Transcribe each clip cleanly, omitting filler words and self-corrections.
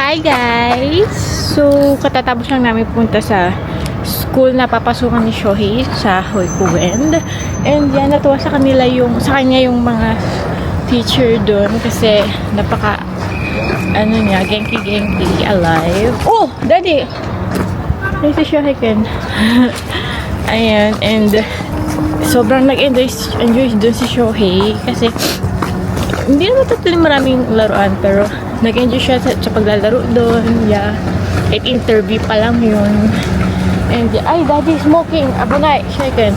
Hi guys! So, katatapos lang namin punta sa school na papasukan ni Shohei sa Hoikuen. And yan, natuwa sa kanya yung mga teacher doon kasi napaka genki alive. Oh! Daddy! Ay, si Shohei Ken. Ayan, and sobrang nag-enjoy doon si Shohei kasi hindi naman totally maraming laruan pero nag-enjoy siya sa paglalaro doon. Yeah. At interview pa lang yun. And ay, daddy smoking. Abunay, shaken.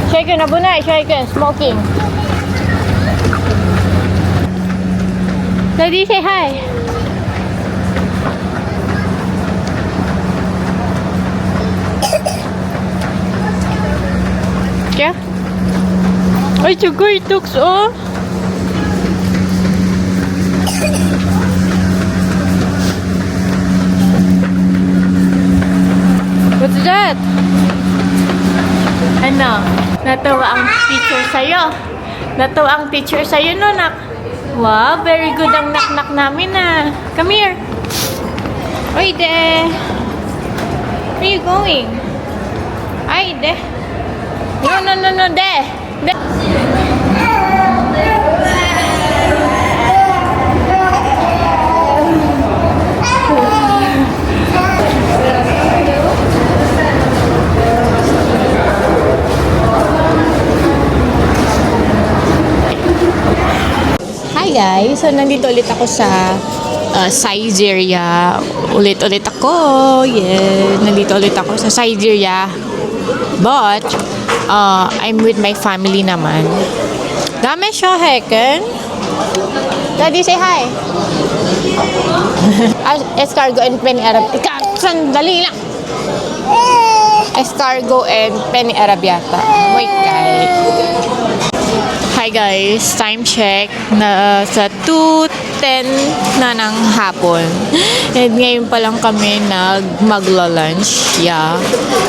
Shaken, abunay, shaken, smoking. Daddy, say hi. Kya? Ay, sugar tooks, oh. What's that? Ano? Natawa ang teacher sa'yo. Natawa ang teacher sa'yo, no, nak? Wow, very good ang nak-nak namin, ah. Come here. Oy, de. Where you going? Ay, de. No, de. De. Hi guys! So, nandito ulit ako sa Saizeriya. Ulit ako. Yeah. Nandito ulit ako sa Saizeriya. But, I'm with my family naman. Dami siya, Heken. Daddy, say hi. Escargot and Penny Arab. Sandali lang. Escargot and Penny Arabiata. Wait, guys. Hi guys, time check na sa 2:10 na ng hapon. And ngayon pa lang kami magla-lunch. Yeah.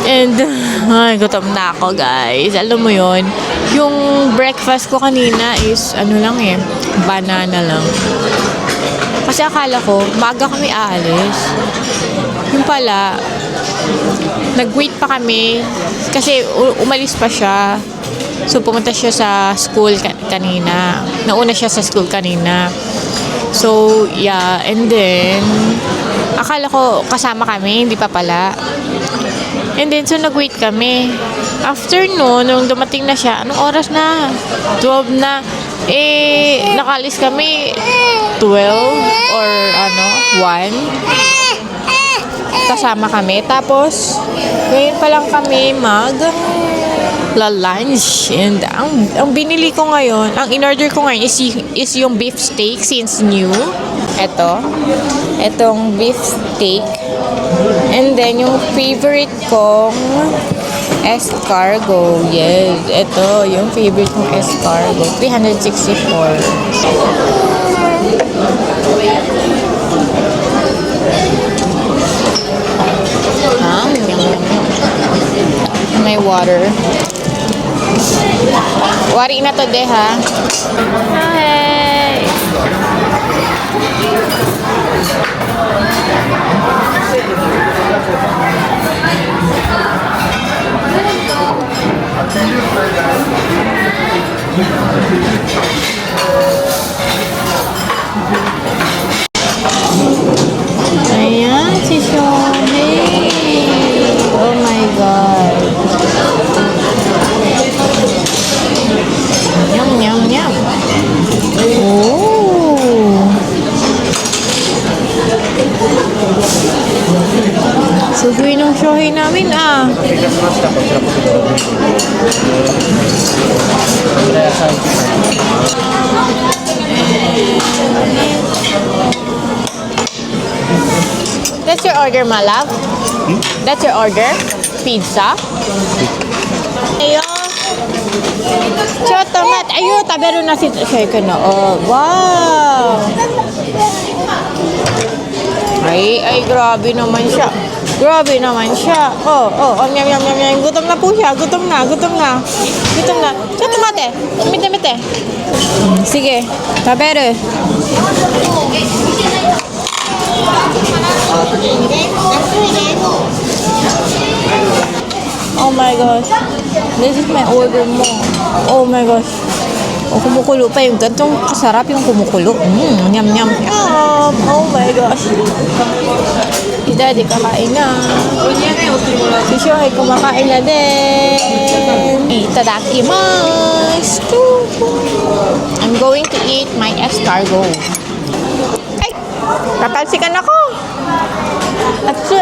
And ay, gutom na ako guys. Alam mo yon, yung breakfast ko kanina is banana lang. Kasi akala ko, maaga kami aalis. Yung pala, nag-wait pa kami kasi umalis pa siya. So, pumunta siya sa school kanina. Nauna siya sa school kanina. So, yeah. And then, akala ko kasama kami, hindi pa pala. And then, so nag-wait kami. After noon, nung dumating na siya, anong oras na? 12 na. Nakalis kami 12 or 1. Kasama kami. Tapos, ngayon pa lang kami lunch. And ang binili ko ngayon, ang in-order ko ngayon is yung beef steak since new. Etong beef steak. And then yung favorite kong escargot. Yes, ito yung favorite kong escargot. 364. May water. Wari na to de ha. Hi. Ayan si Shohei. Oh my God. Yum. Oh. Sugoy ng Shohei namin ah. That's your order, my love? That's your order? Pizza? Ayo. Chotomat. Ayo, tabero na si Shaken na. Oh, wow. Ay, grabe naman siya. Grabe naman siya. Yum, yum, yum, yum. Gutom na po siya. Gutom na. Siya, tumate. Mite. Sige. Paberu. Oh my gosh. This is my order mo. Oh my gosh. Kumukulo pa yung gantong kasarap yung kumukulo. Yum, yum, yum. Oh my gosh. Si Daddy kakain na. Si Shohei kumakain na din. Itadakimasu. I'm going to eat my escargot. Ay! Tatalsikan ako. Atsu.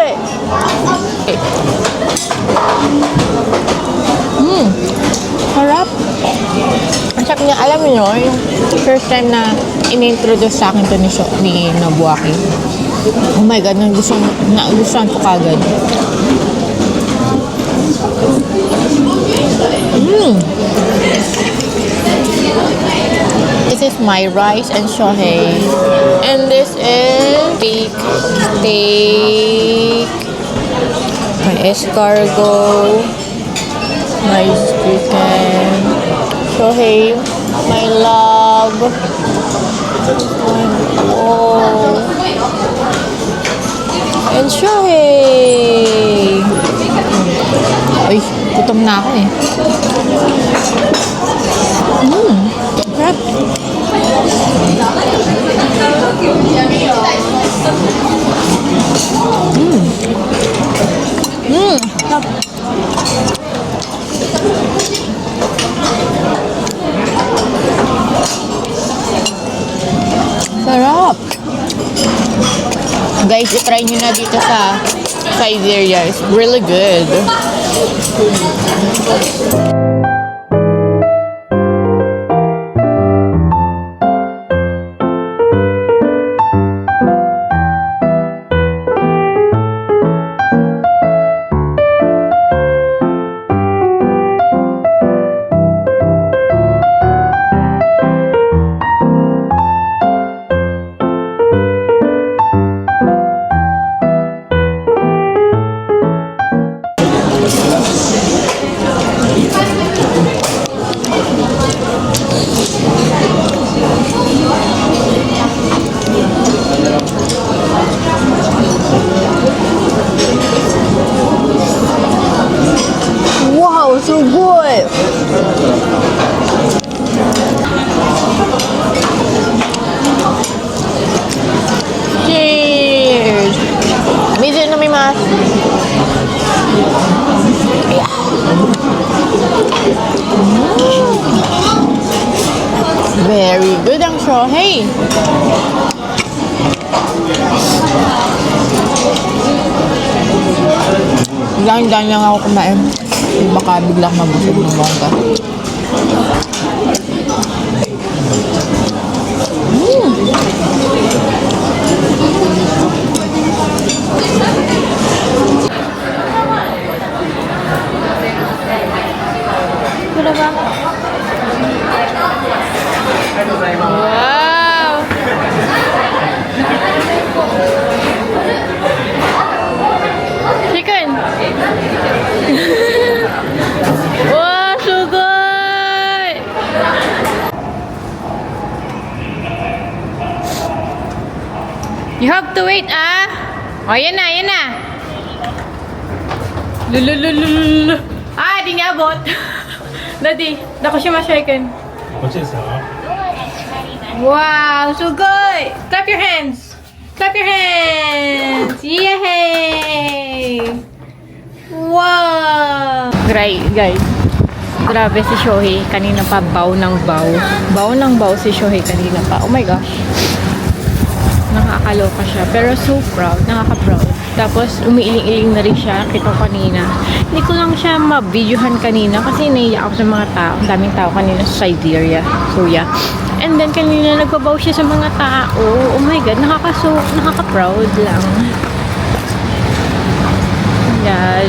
Harap. Ang sarap niya, alam niyo, yung first time na in-introduce sa akin to ni Nobuaki. Oh my God, nagustuhan ko kagad. This is my rice and shohei. And this is steak. My escargot. My chicken. Shohei, my love. Oh. And Shohei. Ay, gutom na ako eh. Crap. Crap. Sarap. Guys, i-try nyo na dito sa Siberia. It's really good. Wow, so good! Cheers! Mizu nomimasu. Yeah. Very good ang shohei. Dahan-dahan lang ako kumain. Baka biglang mabusog ng bongga. Wow! Chicken! Wow, so good! You have to wait, ah! Oh, yan na, yan na! Lululululul! Ah, di niya abot! Daddy, dako siya ma-shaken. Wow, so good! Clap your hands! Clap your hands! Yay! Wow! Guys, grabe si Shohei. Kanina pa, baw ng baw. Baw ng baw si Shohei kanina pa. Oh my gosh. Nakakaloka siya. Pero so proud. Nakaka-proud. Tapos, umiiling-iling na rin siya. Kita ko kanina. Hindi ko lang siya ma-videohan kanina kasi naiyak ako sa mga tao. Ang daming tao kanina sa Siberia. So, yeah. And then, kanina nagbabaw siya sa mga tao. Oh my God. Nakaka-proud lang. Yan.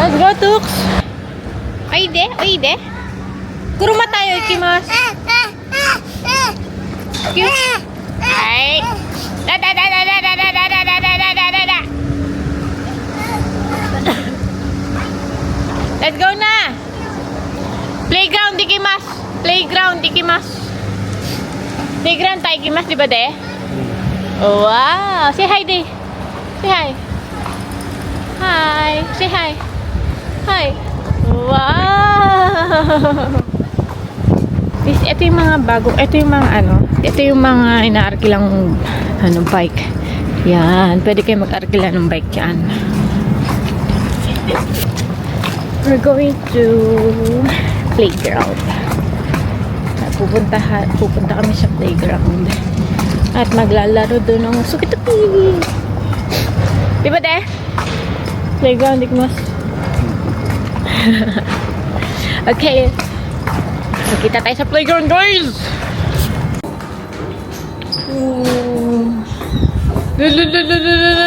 Let's go, Tux! Oide? Oide? Kuruma tayo, ikimasu. Ay! Da da da da da da da da da da da da da da. Let's go na! Playground, ikimasu! Playground, ikimasu! Playground tayo ikimasu, di ba, de? Wow! Say hi, de! Say hi! Hi! Say hi! Hi! Wow! Ito yung mga bago, ito yung mga ito yung mga inaarkilang bike. Yan, pwede kayo mag-arkila ng bike dyan. We're going to playground. Pupunta kami sa playground. At maglalaro doon ng sukitapi. Diba, de? Playground, ikmas. Okay. Magkita tayo sa playground, guys!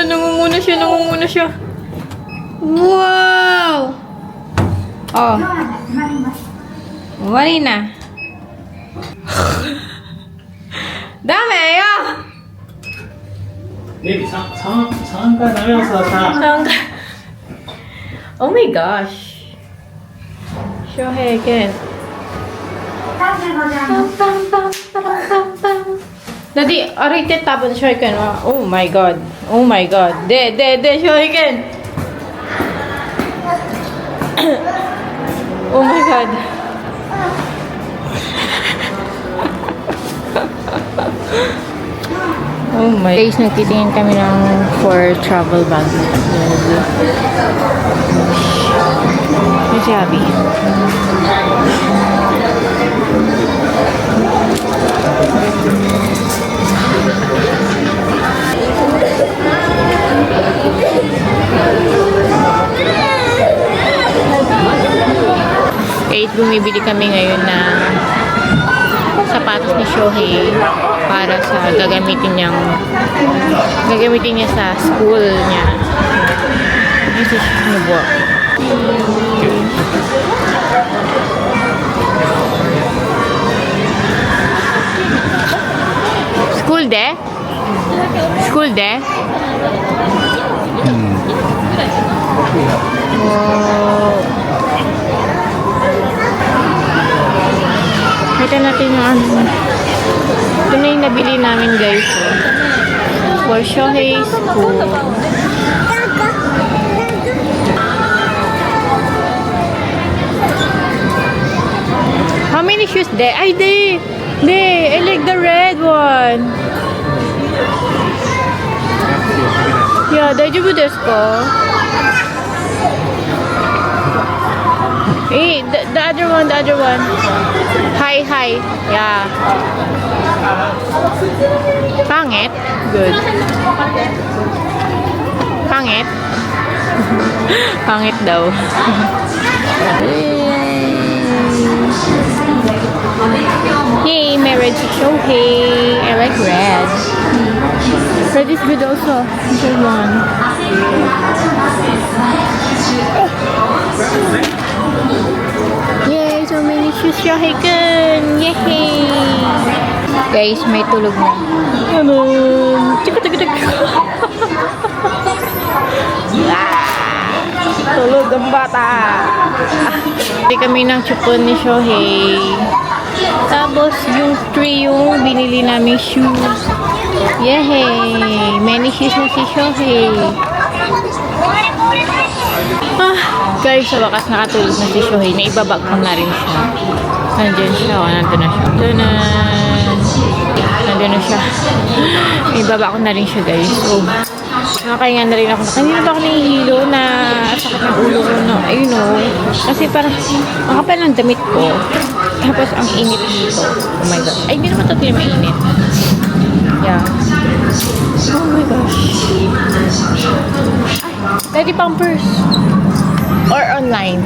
Nangunguna siya. Wow! Oh. Wali na. Dami, ayo! Baby, 상한가 나면서 Oh my gosh. Shohei again. Daddy, arite tapon Shohei wa. Oh my god. Oh my god. De Shohei. Oh my god. Oh my. Guys, nagtitingin kami ng for travel bag. May sabi. Kahit bumibili kami ngayon na sapatos ni Shohei para sa gagamitin niya sa school niya. This is Nubo. School de? School de? Oh. Kita natin yung ito na yung nabili namin, guys. For Shohei School. How many shoes there? Ay, I like the red one. Yeah, daijoubu desu ka? Eh, the other one. Hi. Yeah. Pangit? Good. Pangit? Pangit daw. Yay, my red Shohei. I like red. Red is good also. Good one. Yay, so many shoes Shohei-kun. Yay! Guys, may tulog na. Tulog ang bata. Hindi kami ng chupon ni Shohei. Tapos yung 3 yung binili namin shoes. Yay! Many shoes na si Shohei. Guys, sa wakas nakatulog na si Shohei. Naibabag ko na rin siya. Nandun siya. Nandun na siya. Nandun na siya. Naibaba ko na rin siya, guys. So, nakakahinga na rin ako. Kanina ba ako nahihilo na sakit ng ulo ko na, ayun o. Kasi parang, ang kapal ng damit ko. Tapos, ang init dito. Oh my God. Ay, hindi naman totally mainit. Yeah. Oh my gosh. Ay, Daddy Pampers. Or online.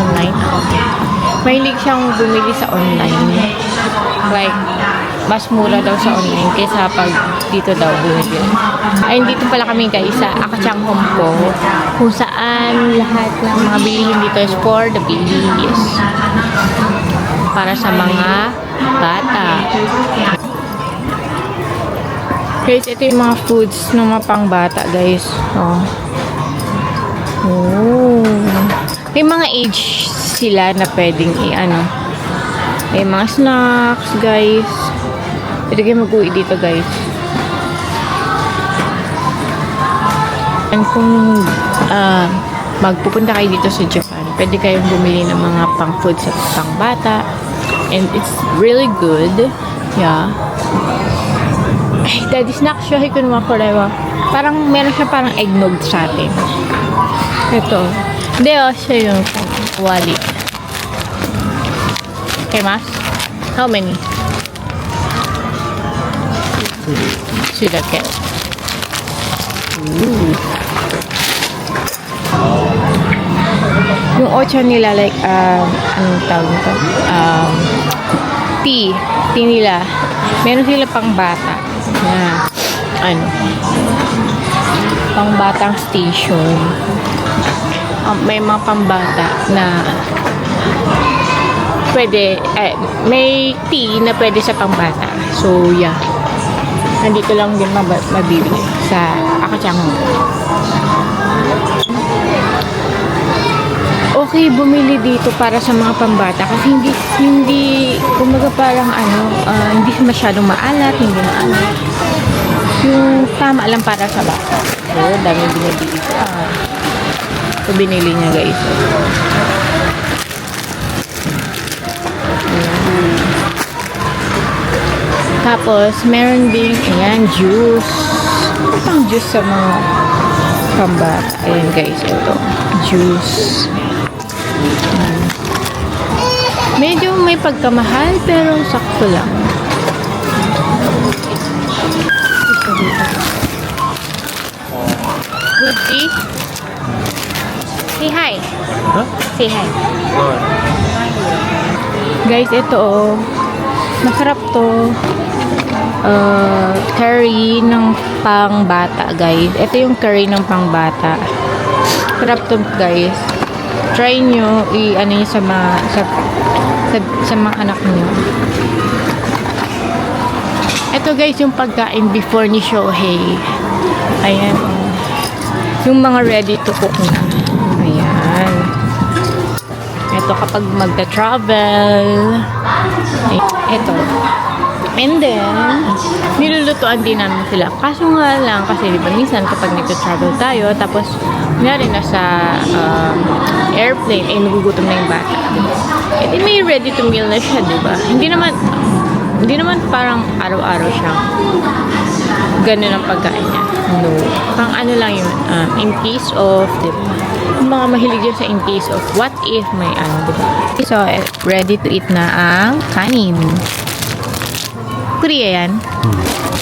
Online. Mahilig siyang bumili sa online. Like, mas mura daw sa online kaysa pag dito daw bumili. Ay, dito pala kami guys sa Akachang Home ko, kung saan lahat ng mga bilihin dito is for the babies. Para sa mga bata. Guys, ito yung mga foods ng mga pangbata guys. Oh. may mga age sila na pwedeng i-ano. May mga snacks, guys. Pwede kayo mag-uwi dito, guys. And kung magpupunta kayo dito sa Japan, pwede kayong bumili ng mga pang-food sa pang-bata. And it's really good. Yeah. Ay, daddy snack siya. Hikunuwa ko rewa. Parang meron siya parang eggnog sa atin. Ito. Hindi, siya yung wali. Okay, mas? How many? Sila ke. Yung ocha nila, like, anong tawag nito? Tea. Tea nila. Meron sila pang bata. Na, pang batang station. May mga pambata na pwede, may tea na pwede sa pambata. So, yeah. Nandito lang din mabibili sa Akachango. Okay, bumili dito para sa mga pambata kasi hindi kumaga parang hindi masyadong maalat, hindi maalat. Yung tama lang para sa bata. So, dami binibili ko. So, binili niya, guys. Tapos, meron ding, ayan, juice. Pang juice sa mga pambata. Ayan, guys, ito. Juice. Medyo may pagkamahal, pero sakto lang. Good tea? Say hi. Huh? Say hi. Guys, ito masarap to. Curry ng pang-bata, guys. Ito yung curry ng pang-bata. Sarap to, guys. Try nyo, i-ano nyo sa mga anak nyo. Ito, guys, yung pagkain before ni Shohei. Ayan. Yung mga ready to cook na. Ayan. Ito kapag magta-travel. Ito. And then, nilulutuan din namin sila. Kaso nga lang, kasi diba minsan kapag nagta-travel tayo, tapos kunyari nasa airplane, ay nagugutom na yung bata. Diba? Eh, may ready to meal na siya, diba? Hindi naman parang araw-araw siya. Ganun ang pagkain niya. No. Pang ano lang yun, in case of, diba? Yung mga mahilig yun sa in case of what if may diba? So, ready to eat na ang kanin. Korea yan?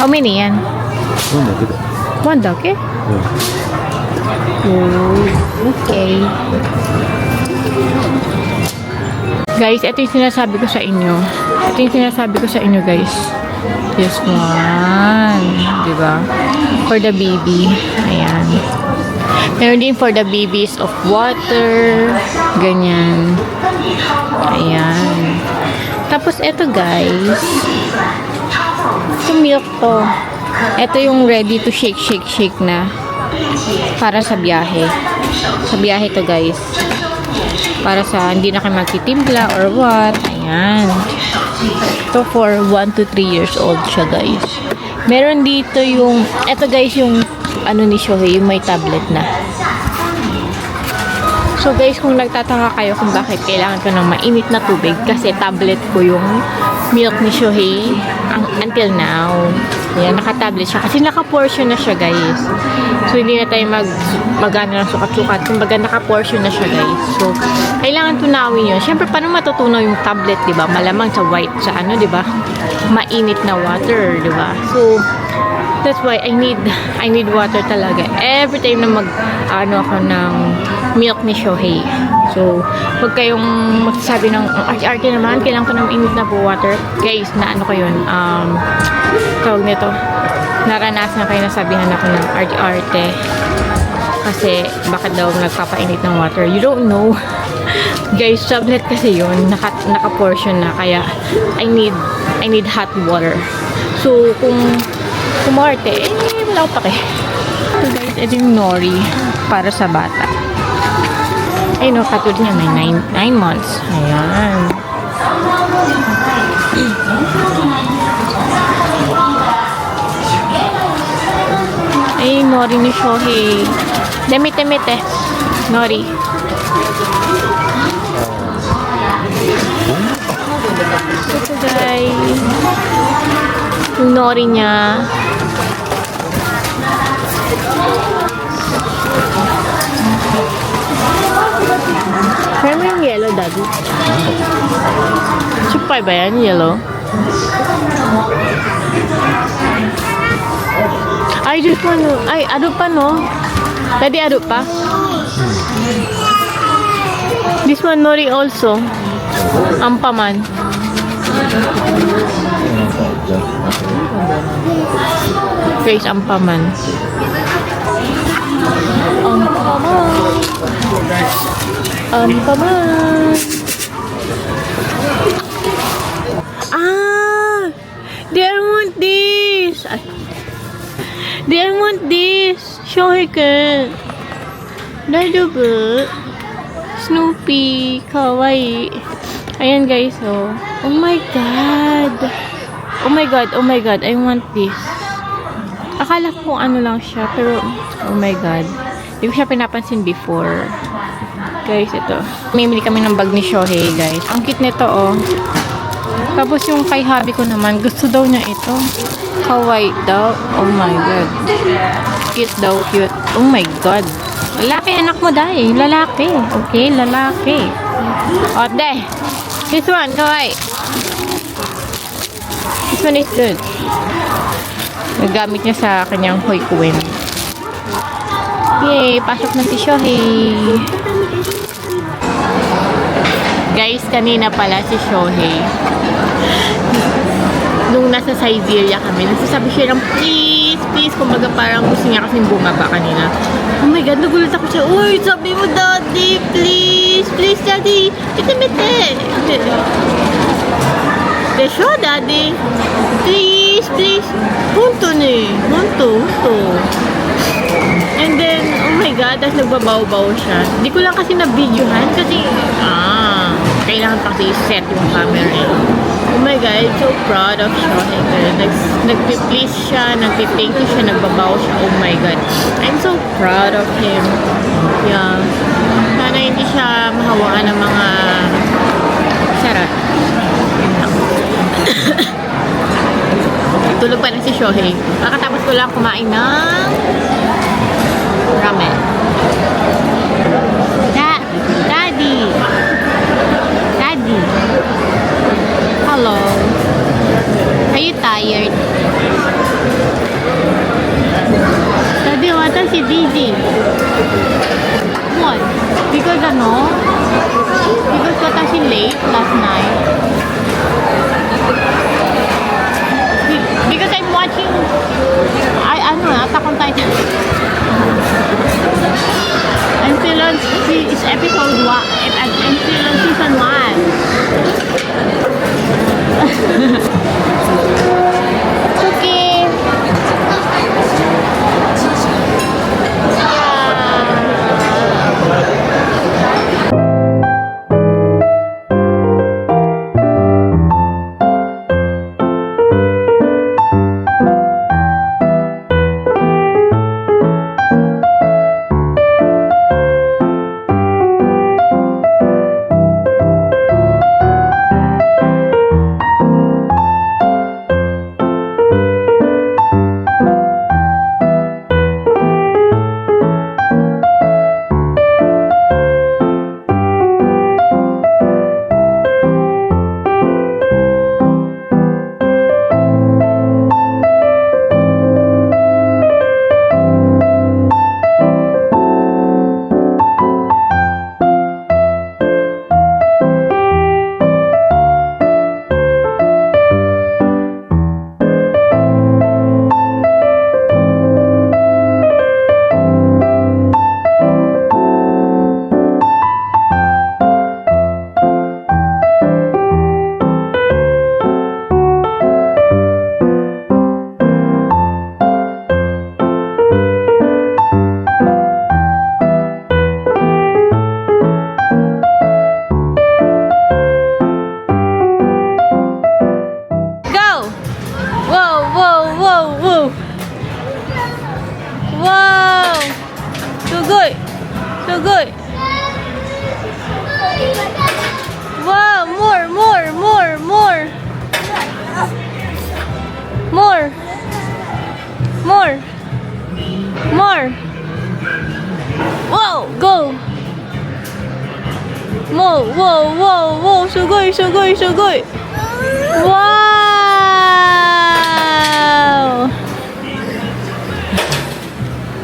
How many yan? One dog, eh? Okay. Guys, ito yung sinasabi ko sa inyo. Guys. This one. Diba? For the baby. Ayan. Meron din for the babies of water. Ganyan. Ayan. Tapos, ito guys. Ito milk to. Ito yung ready to shake na. Para sa biyahe. Sa biyahe to guys. Para sa hindi na kayo magtitimpla or what. Ayan. Ito for 1 to 3 years old siya guys. Meron dito yung, ito guys yung ni Shohei, yung may tablet na. So guys, kung nagtataka kayo kung bakit kailangan ko ng mainit na tubig, kasi tablet ko yung milk ni Shohei until now. Ayan, naka-tablet siya. Kasi naka-portion na siya, guys. So, hindi na tayo mag-ano ng sukat-sukat. Kumbaga, naka-portion na siya, guys. So, kailangan tunawin yun. Siyempre, paano matutunaw yung tablet, diba? Malamang sa white, sa diba? Mainit na water, diba? So, that's why I need water talaga. Every time na ako ng milk ni Shohei. So, huwag kayong magsasabi ng arte naman, kailangan ko ng init na po water. Guys, na ko yun, tawag nito, naranasan kayo na sabihan ako ng arte kasi bakit daw nagpapainit ng water. You don't know. Guys, tablet kasi yun, naka-portion na, kaya I need hot water. So, kung kumarte, wala ko pake. So guys, ito yung nori para sa bata. Ay, no, katulad niya, may 9 months. Ayan. Ay, nori ni Shohei. Damit eh. Nori. Ito guys. Yung nori niya. Kaya mo yung yellow, daddy? Chupay ba yan? Yellow? Ay, this one. Ay, ado pa, no? Daddy, ado pa? This one, nori also. Ampaman. Face ampaman. Ampaman. Ah! They want this! They want this! Shohei-kun. Daijoubu? Snoopy. Kawaii. Ayan guys, oh. Oh my god. Oh my god, oh my god. I want this. Akala ko ano lang siya, pero oh my god. Hindi ko siya pinapansin before. Guys, ito. Mimili kami ng bag ni Shohei, guys. Ang cute nito, oh. Tapos yung kay hubby ko naman, gusto daw niya ito. Kawaii daw. Oh my god. Cute daw, cute. Oh my god. Lalaki, anak mo dahil. Lalaki. Okay, lalaki. O, de. This one, kawaii. This one is good. Nagamit niya sa kanyang hoikuin. Yay! Pasok na si Shohei. Guys, kanina pala si Shohei. Nung nasa Siberia kami, nagsasabi siya ng please, please. Kumbaga parang gusto niya kasing bumaba kanina. Oh my god, nagulat ako siya. Uy, sabi mo daddy, please, please daddy. Mite. Desho, daddy. Please, please. Hunto ni. Hunto. And then, oh my god, tapos nagbabaw-baw siya. Hindi ko lang kasi na-videohan kasi, kailangan pa kasi set yung camera eh. Oh my god, so proud of Shohei. Nagpi-please siya, nagpi-thank you siya, nagbabaw siya. Oh my god. I'm so proud of him. Yeah. Sana hindi siya mahawaan ng mga sarap. Tulog pa rin si Shohei. Kakatapos ko lang kumain ng ramen. Daddy. Hello. Are you tired? Daddy, wata si Didi. What? Because wata si late last night. Because I'm watching Attack on Titan. I'm still on episode 1. I'm still on season 1. Okay. good. Wow, more. Whoa, go. Whoa. すごい。Wow.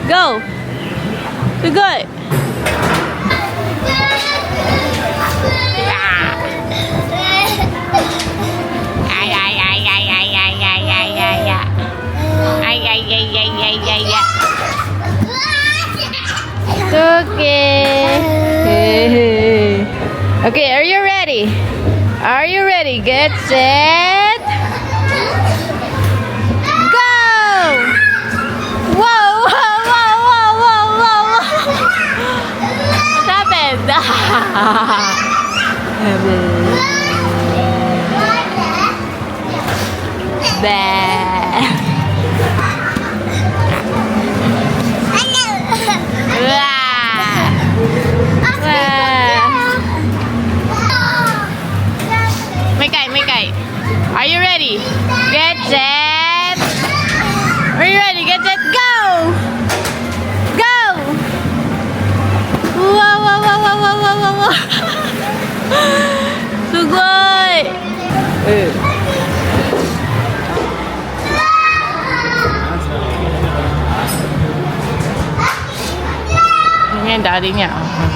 Go. すごい。Okay. Okay, are you ready? Are you ready? Get set. Go! Whoa. What happened? Mikay. Are you ready? Get set. Are you ready? Get set. Go! Go! Wow. すごい。Ini yang darinya.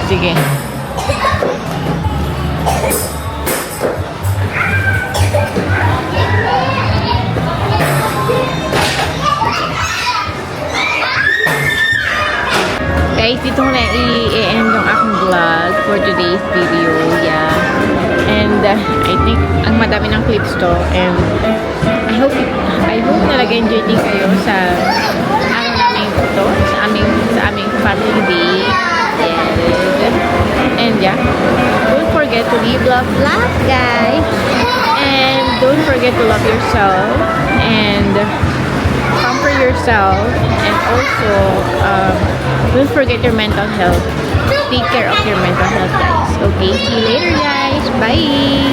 Sige. Guys, dito ko na i-end yung aking vlog for today's video. Yeah. And I think ang madami ng clips to. And I hope na nag-enjoy din kayo sa araw namin ito. Sa aming family day. Yes. And yeah. Don't forget to live, love, guys. And don't forget to love yourself. And pamper yourself. And also, don't forget your mental health. Take care of your mental health, guys. Okay, see you later, guys. Bye!